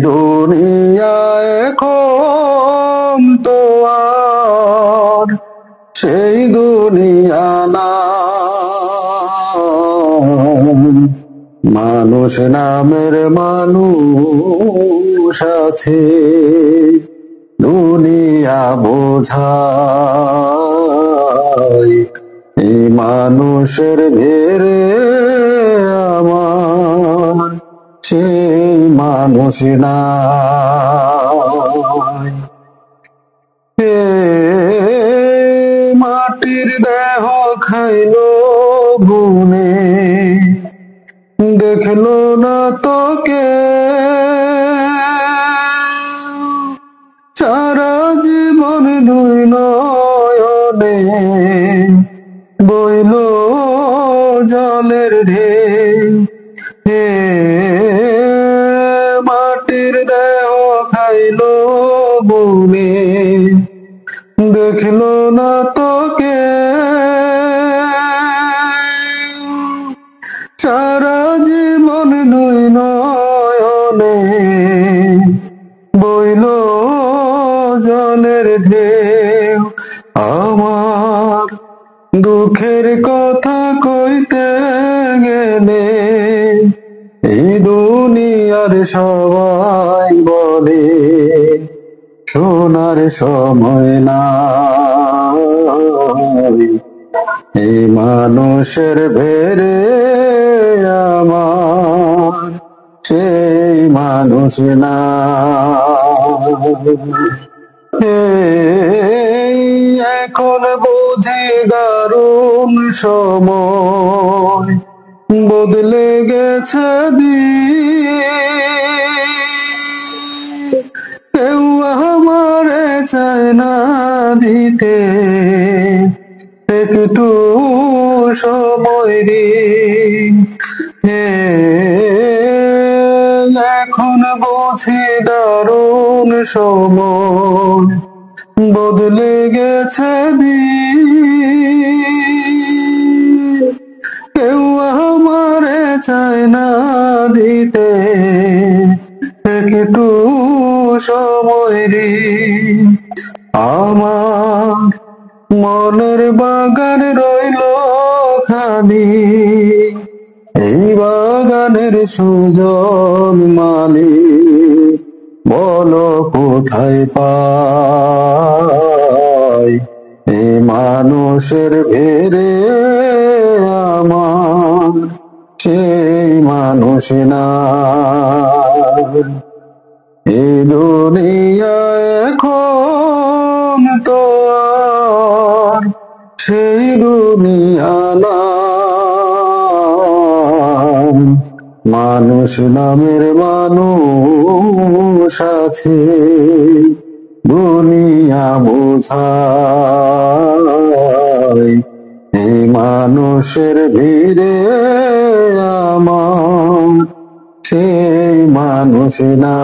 দুনিয়ায় এখন তো আর সেই দুনিয়া না। মানুষ নামের মানুষ আছে, দুনিয়া বোঝায় এই মানুষের ঘেরে আমার সেই মানুষ নাই। মাটির দেহ খাইলো গুনে, দেখলো না তোকে সারা জীবন দুই নয়নে বইল জলের ঢেউ। হে মাটির দেহ খাইলো বুনে, দেখলো না তোকে সারা জীবন দুই নয়নে বইল জলের ঢেউ। আমার দুঃখের কথা কইতে গেলে এই দুনিয়ার সবাই বলে শোনার সময় নাই। এই মানুষের ভেরে আমার সেই মানুষ নাই। এখন বুঝি দারুণ সময়, বদলে গেছে দিন। কেউ আমারে চায় না দিতে একটু সময় দিন। এখন বুঝি দারুণ সময়, বদলে গেছে দিন। কেউ আমারে চায় না দিতে একটু সময় দিন। আমার মনের বাগান রইল খালি, এই বাগানের সুজন মালিক বলো কোথায় পাই। এই মানুষের ভেরে আমার সেই মানুষ নাই। এই দুনিয়া এখন তো আর সেই দুনিয়া না। মানুষ নামের মানুষ আছে, দুনিয়া বোঝায় এই মানুষের ভিড়ে আমার সেই মানুষ না।